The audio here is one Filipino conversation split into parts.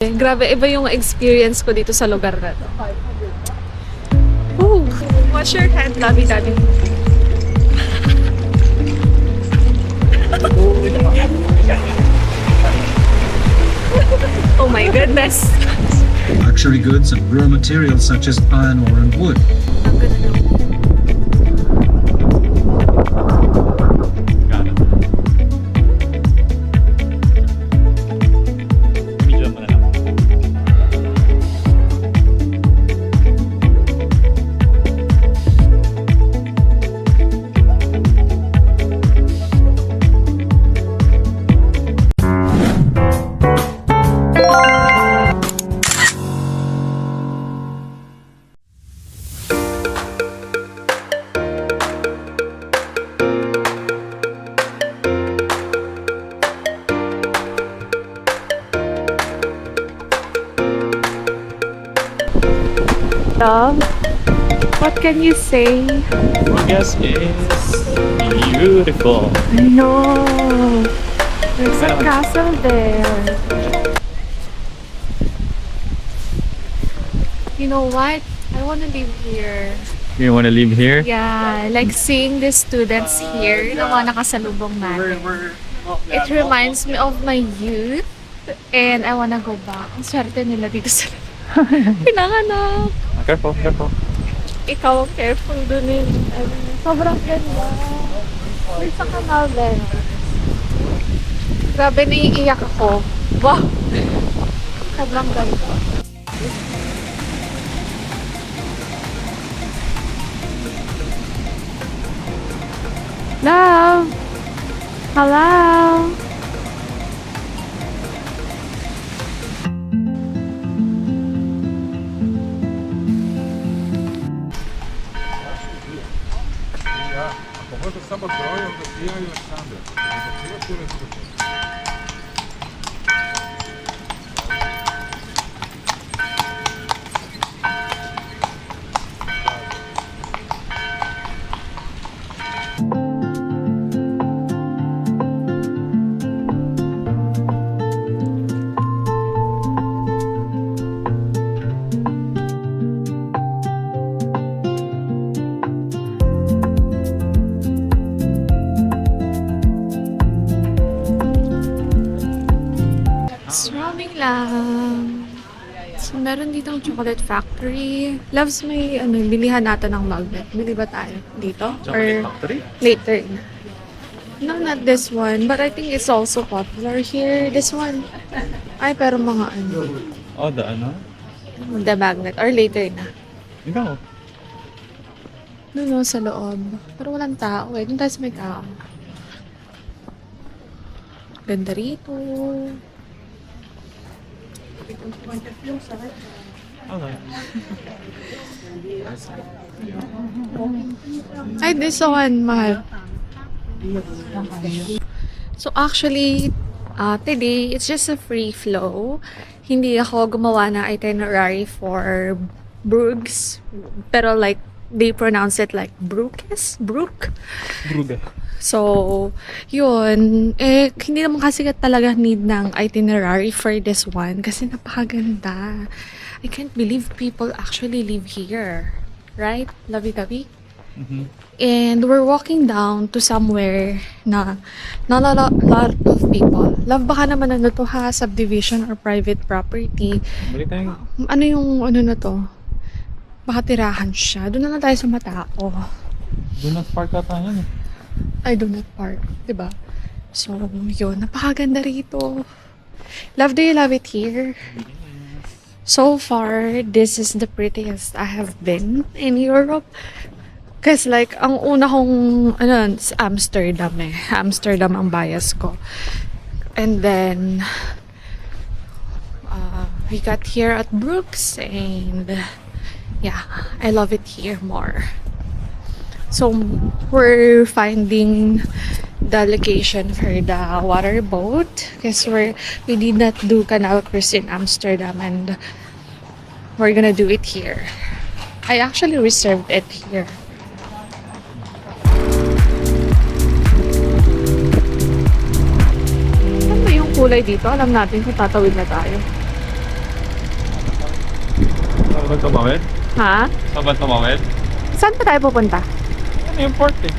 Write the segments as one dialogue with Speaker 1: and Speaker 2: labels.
Speaker 1: Grabe, iba yung experience ko dito sa lugar na to. Ooh, wash your hand, labi-labi. Oh my goodness.
Speaker 2: Luxury goods and raw materials such as iron ore and wood.
Speaker 1: Ang ganda na.
Speaker 3: Medyo mo na lang.
Speaker 1: Love, what can you say?
Speaker 3: Yes, it's beautiful.
Speaker 1: I know. There's a castle there. You know what? I want to live here.
Speaker 3: You want to live here?
Speaker 1: Yeah, like seeing the students here na mga nakasalubong natin. It reminds me of my youth and I wanna go back. Ang swerte nila dito sa pinanganak.
Speaker 3: Careful, careful.
Speaker 1: Ikaw ang careful dun eh. Sobrang ganda. May sa kanal din. Grabe, naiiyak ako. Wow! Sobrang ganda. Love! Hello!
Speaker 4: По-моему, самый герой это Зия Александр. Это все туристы.
Speaker 1: Strumming lang. So, meron dito ang chocolate factory. Loves, may bilihan natin ng magnet. Bili ba tayo dito?
Speaker 3: Chocolate
Speaker 1: Or
Speaker 3: factory?
Speaker 1: later na? No, not this one. But I think it's also popular here. This one. Ay, pero mga
Speaker 3: Oh, the ano?
Speaker 1: the magnet. Or later na.
Speaker 3: Ikaw.
Speaker 1: No, sa loob. Pero walang tao eh. Doon tayo sa may tao. Ganda rito.
Speaker 3: Okay.
Speaker 1: Ay, this one, mahal. So actually, today, it's just a free flow. Hindi ako gumawa ng itinerary for Bruges. Pero like, they pronounce it like Brookes? Brook?
Speaker 3: Bruga.
Speaker 1: So, yun. Eh, hindi naman kasi talaga need ng itinerary for this one kasi napakaganda. I can't believe people actually live here. Right? Lovey-dovey?
Speaker 3: Mm-hmm.
Speaker 1: And we're walking down to somewhere na not a lot of people. Love, baka naman ano to ha, subdivision or private property.
Speaker 3: Balik tayo.
Speaker 1: Ano yung ano na to? Baka tirahan siya. Doon na lang tayo sa matao.
Speaker 3: Do not park ata yan eh.
Speaker 1: I do not park, diba? So, yun. Napakaganda rito. Love, do you love it here? So far, this is the prettiest I have been in Europe. Kasi like, ang una kong, Amsterdam eh. Amsterdam ang bias ko. And then, we got here at Brooks and yeah, I love it here more. So, we're finding the location for the water boat because we did not do canal cruise in Amsterdam and we're gonna do it here. I actually reserved it here. Ano ba yung kulay dito? Alam natin kung tatawid na tayo.
Speaker 3: Saan ba tumawid?
Speaker 1: Ha?
Speaker 3: Saan ba tumawid?
Speaker 1: Saan pa tayo pupunta?
Speaker 3: Ano yung port eh?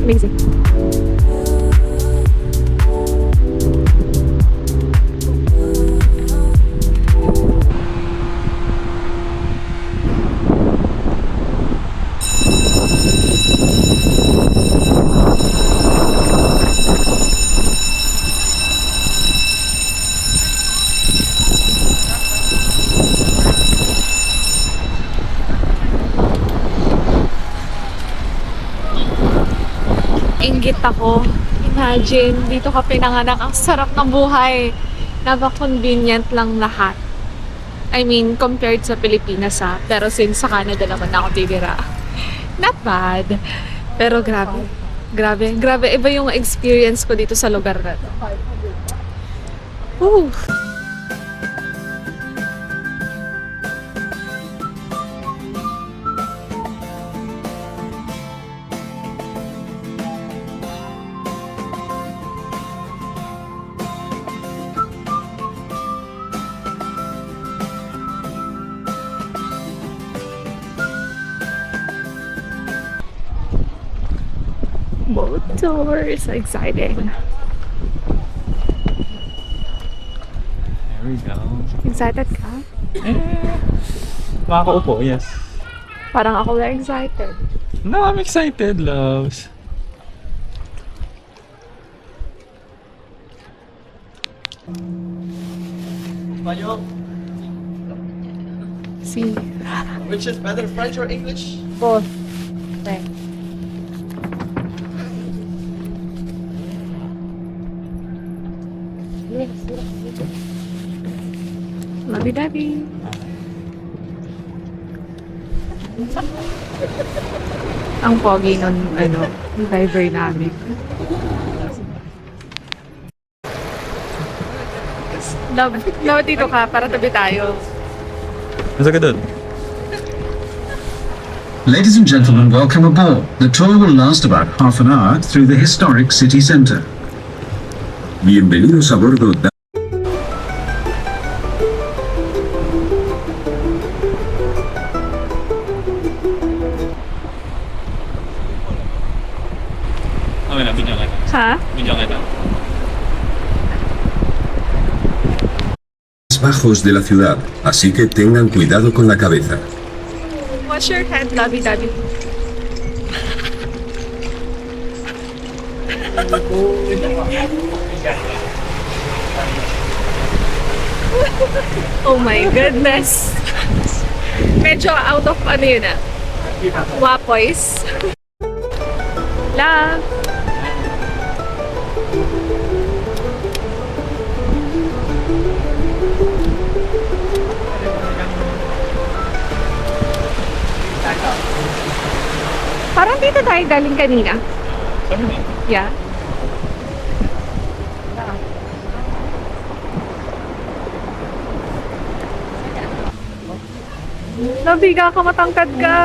Speaker 1: Amazing. Inggit ako. Imagine, dito ka pinanganak. Ang sarap ng buhay. Napaka-convenient lang lahat. I mean, compared sa Pilipinas ha. Pero since sa Canada naman ako titira. Not bad. Pero grabe. Grabe. Grabe. Iba yung experience ko dito sa lugar na to. Woo! Boat tour. So exciting.
Speaker 3: There we go.
Speaker 1: Excited ka?
Speaker 3: Makakaupo, yes.
Speaker 1: Parang ako lang excited.
Speaker 3: No, I'm excited, loves.
Speaker 5: Español?
Speaker 1: See?
Speaker 5: Which is better, French or English?
Speaker 1: Both. Okay. Labi-dabi. Ang pogi nun, driver namin. Love dito ka, para tabi tayo.
Speaker 3: Nasa ka doon?
Speaker 2: Ladies and gentlemen, welcome aboard. The tour will last about half an hour through the historic city centre.
Speaker 6: Bienvenidos a bordo.
Speaker 3: Okay na, bigyan kita.
Speaker 1: Ha?
Speaker 3: Bigyan kita.
Speaker 6: Bajos de la ciudad, así que tengan cuidado con la cabeza.
Speaker 1: Wash your head, labi-dabi. Oh my goodness. Medyo out of yun ah. Wapoys. Love. Parang dito tayo galing kanina. Yeah. Nabiga ka, matangkad ka.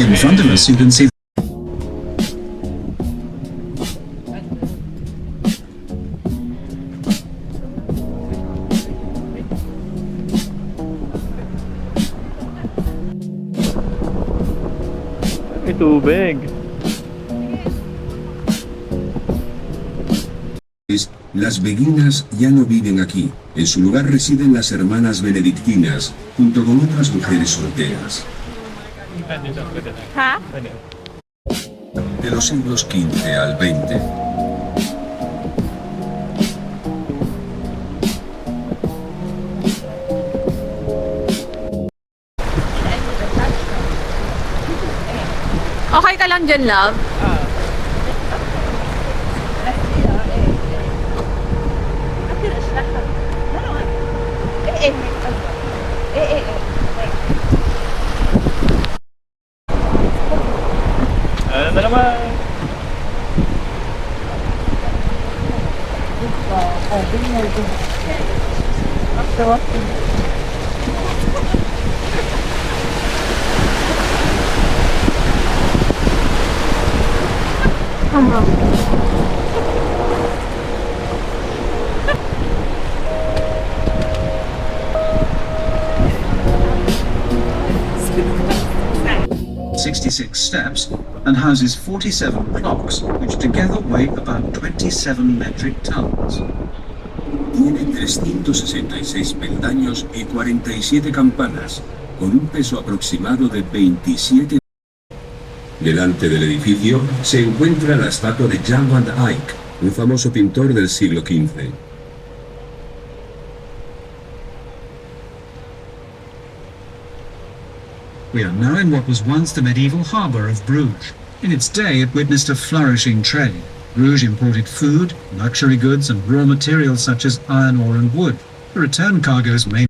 Speaker 2: In front of us, you can see
Speaker 3: May tubig.
Speaker 6: Las beguinas ya no viven aquí. En su lugar residen las hermanas benedictinas, junto con otras mujeres solteras.
Speaker 1: Ha?
Speaker 6: De los siglos XV al XX.
Speaker 1: Okay ka lang dyan, love? Tama.
Speaker 2: 66 steps and houses 47 clocks, which together weigh about 27 metric tons.
Speaker 6: Tiene 366 peldaños y 47 campanas, con un peso aproximado de 27. Delante del edificio se encuentra la estatua de Jan van Eyck, un famoso pintor del siglo XV.
Speaker 2: We are now in what was once the medieval harbour of Bruges. In its day, it witnessed a flourishing trade. Bruges imported food, luxury goods, and raw materials such as iron ore and wood. The return cargoes made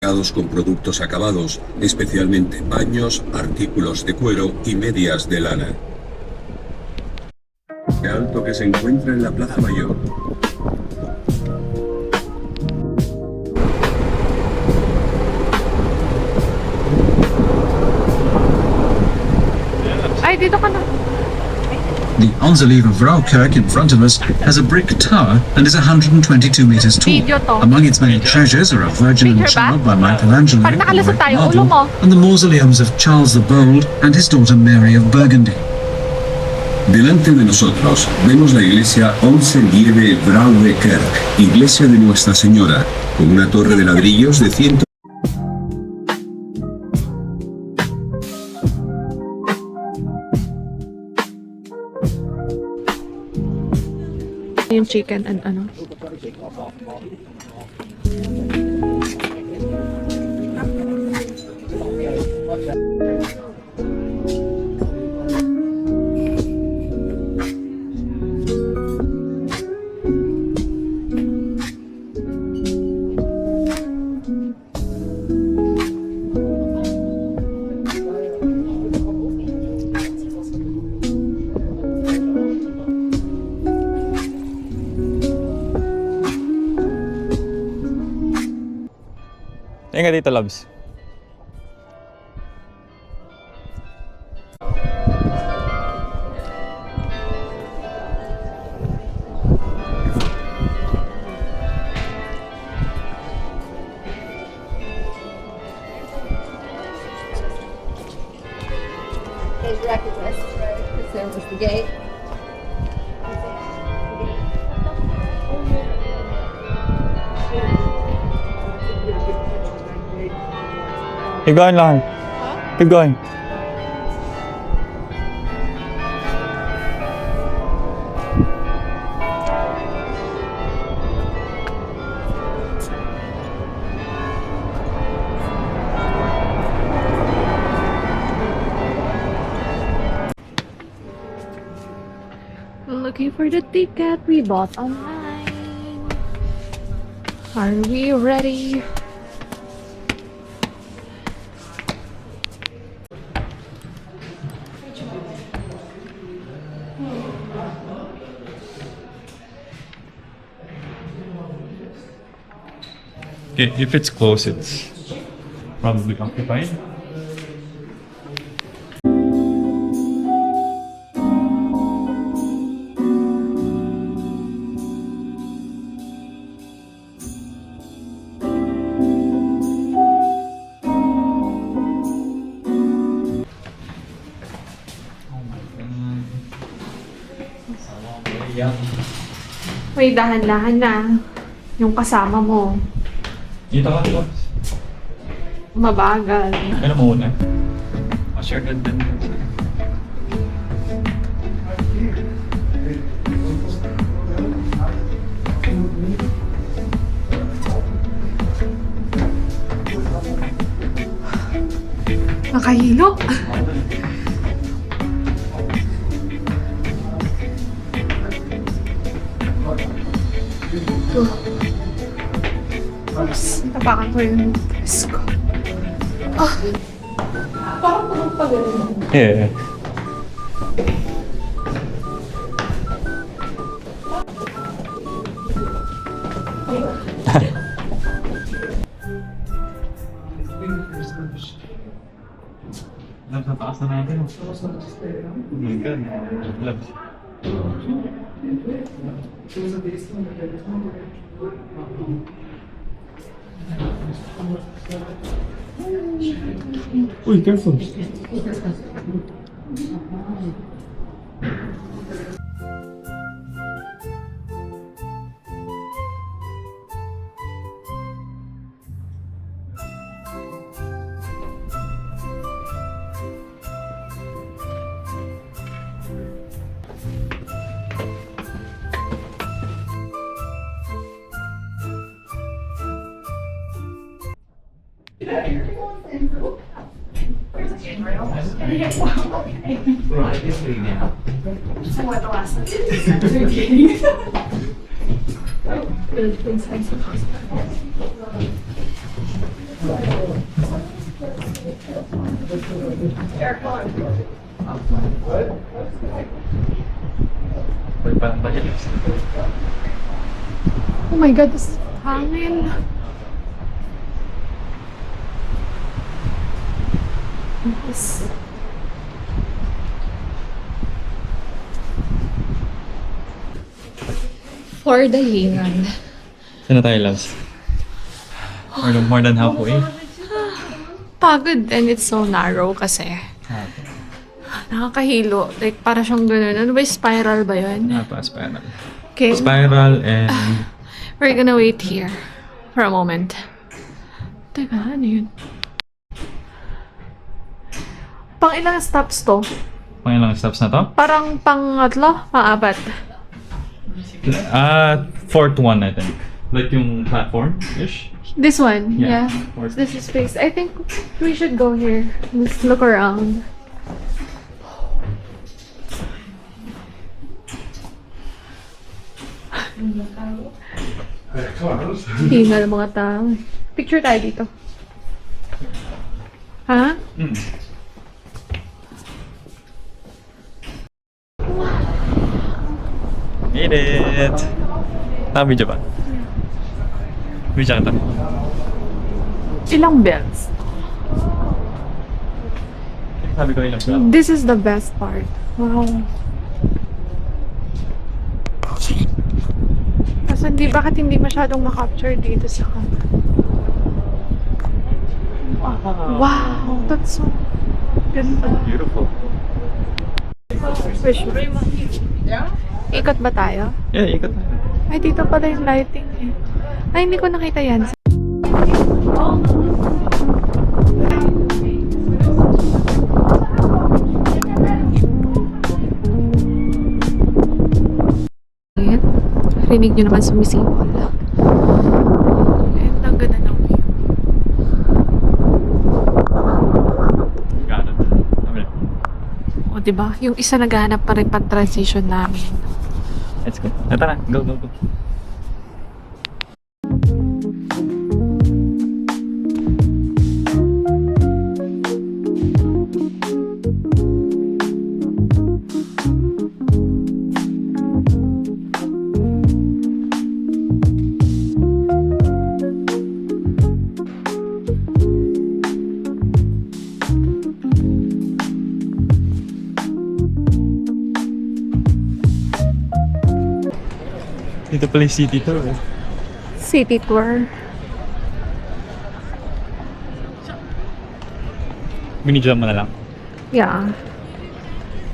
Speaker 6: Con productos acabados, especialmente paños, artículos de cuero y medias de lana. Qué alto que se encuentra en la Plaza Mayor.
Speaker 1: Ay, dito ka na.
Speaker 2: The Onzelieve Vrouwkerk in front of us has a brick tower and is 122 meters tall.
Speaker 1: Video to.
Speaker 2: Among its many treasures are a Virgin and
Speaker 1: Picture ba?
Speaker 2: Child by Michelangelo,
Speaker 1: Pag nakalusot
Speaker 2: a
Speaker 1: tayo,
Speaker 2: marble,
Speaker 1: ulo mo.
Speaker 2: and the mausoleums of Charles the Bold and his daughter Mary of Burgundy.
Speaker 6: Delante de nosotros vemos la iglesia Onzelieve Vrouwkerk, iglesia de Nuestra Señora, con una torre de ladrillos de 100.
Speaker 1: Yung chicken and ano.
Speaker 3: Tingnan dito, loves.
Speaker 7: His record list, right? Because there was the gate.
Speaker 3: Keep going lang. Keep going.
Speaker 1: Looking for the ticket we bought online. Are we ready?
Speaker 3: Okay, if it's closed, it's probably occupied.
Speaker 1: Uy, dahan-dahan na. Yung kasama mo,
Speaker 3: Dito ka, loves.
Speaker 1: mabagal.
Speaker 3: Ano muna? Share ka din.
Speaker 1: Nakahilo. Oops, tapakan ko yung dress ko. Parang tulog pa ganun.
Speaker 3: Yeah. Labs, nataas na natin. Oh my God. Labs. Uy, careful. Uy, parang bahil.
Speaker 1: Oh my God, this hangin. Yes. For the hingan.
Speaker 3: Saan na tayo, Labs? More than halfway.
Speaker 1: Pagod and it's so narrow kasi. Nakakahilo. Like, para siyang ganun. Ano ba yung spiral ba yun?
Speaker 3: Spiral.
Speaker 1: Okay.
Speaker 3: Spiral and...
Speaker 1: We're gonna wait here for a moment. Teka, ano yun? Pang ilang stops to?
Speaker 3: Pangilang steps na to?
Speaker 1: Parang pangatlo? Pang-apat?
Speaker 3: Fourth one, I think. Like yung platform-ish?
Speaker 1: This one?
Speaker 3: Yeah.
Speaker 1: Yeah. This is space. I think we should go here. Let's look around. Hingal mga tao. Picture tayo dito. Ha?
Speaker 3: Made it! Video ba? Video ka tayo.
Speaker 1: Ilang bells?
Speaker 3: Sabi ko ilang bell.
Speaker 1: This is the best part. Wow. Kasi bakit hindi masyadong makapture dito sa camera? Wow, that's so ganda.
Speaker 3: Beautiful.
Speaker 1: Wish me. Ikot ba tayo?
Speaker 3: Yeah, ikot na.
Speaker 1: Ay, dito pala yung lighting eh. Ay, hindi ko nakita yan. Ayan. Rinig nyo naman sumisipol. And ang ganda ng view.
Speaker 3: Got it. Okay.
Speaker 1: O, diba? Yung isa naghahanap pa rin pang-transition namin.
Speaker 3: Let's go. Tara, go, go, go. Dito pala yung city tour eh.
Speaker 1: City tour.
Speaker 3: Binidyoan mo na lang.
Speaker 1: Yeah.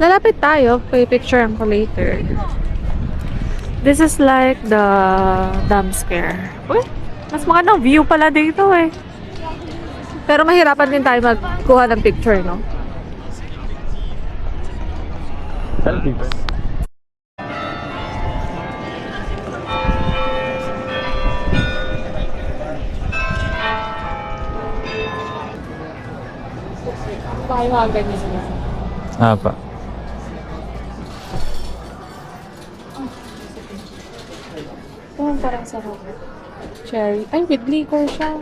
Speaker 1: Lalapit tayo. Picture ko later. This is like the Dam Square. Uy, mas magandang view pala dito eh. Pero mahirapan din tayo magkuha ng picture, no?
Speaker 3: Selfie ba?
Speaker 1: Baka yung mga ganyan.
Speaker 3: Pa.
Speaker 1: Oh, parang sarap. Cherry. Ay, with liquor siya.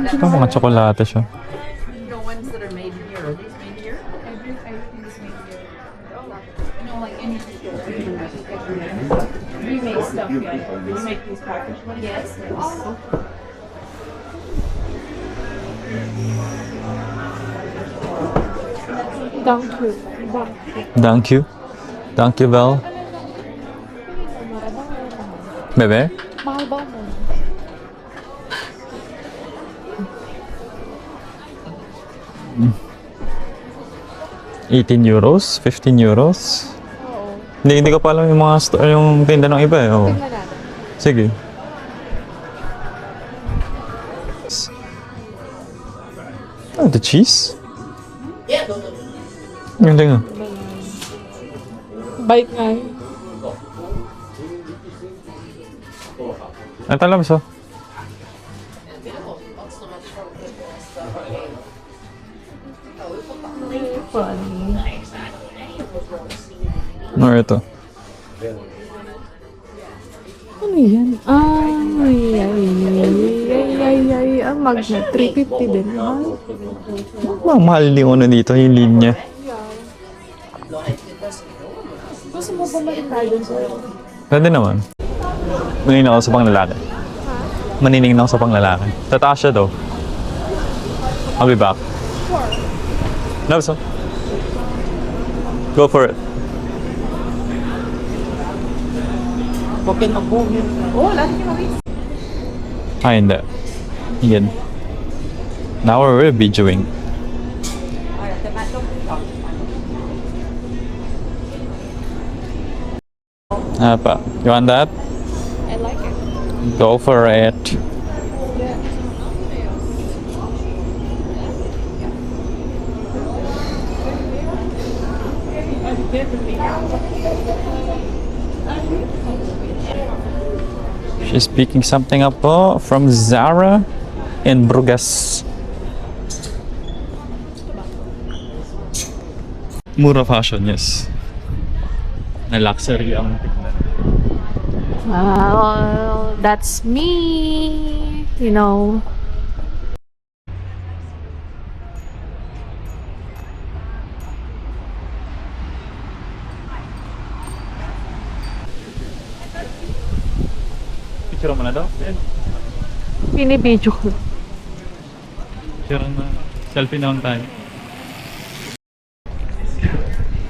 Speaker 3: Ito mga tsokolate siya.
Speaker 8: The ones that are made here, are these made here?
Speaker 7: Everything is made here. No, like anything. We make stuff, yeah. We make these packaged ones. Yes.
Speaker 1: Thank you.
Speaker 3: Thank you. Thank you, Val. Bebe?
Speaker 1: Mahal ba mo?
Speaker 3: €18? €15? Hindi ko pa alam yung mga yung tinda ng iba eh. Oo.
Speaker 1: Tingnan natin.
Speaker 3: Sige. Oh, the cheese? Yung tinga.
Speaker 1: Bite nga yun.
Speaker 3: Ang talam so. Ano ito?
Speaker 1: Ano yan? Ay. Ang magnet. 350 din. Mahal.
Speaker 3: Ang mahal yung ano dito, yung linya.
Speaker 1: Gusto mo ba marinado sa'yo?
Speaker 3: Pwede naman. Manining ako sa panglalaki. Manining ako sa panglalaki. Tataas siya daw. I'll be back. No, so. Go for it. Hindi. Yan. Now we're videoing. Apa? You want that?
Speaker 1: I like it.
Speaker 3: Go for it. She's picking something up po from Zara in Bruges. Mura fashion, yes. Na luxury ang tignan.
Speaker 1: Well, that's me. You know.
Speaker 3: Picture mo na daw?
Speaker 1: Pinibidyo ko.
Speaker 3: Picture na. Selfie naman tayo.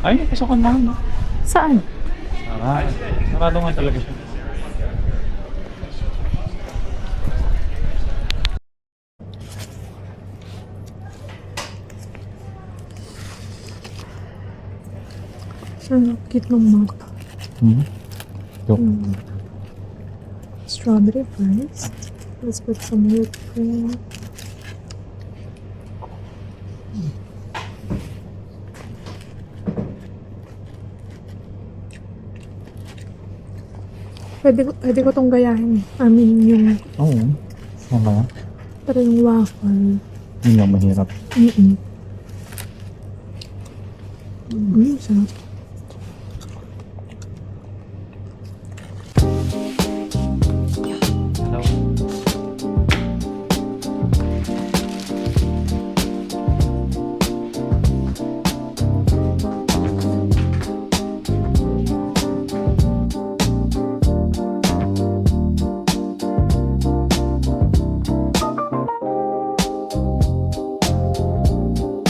Speaker 3: Ay, napasokan na. No?
Speaker 1: Saan?
Speaker 3: Sarado nga talaga siya.
Speaker 1: Ang cute ng mug. Strawberry first. Let's put some whipped cream. Pwede ko tong gayahin. I mean, yung,
Speaker 3: Oo. Okay.
Speaker 1: pero yung waffle.
Speaker 3: Yun lang mahirap.
Speaker 1: Sarap.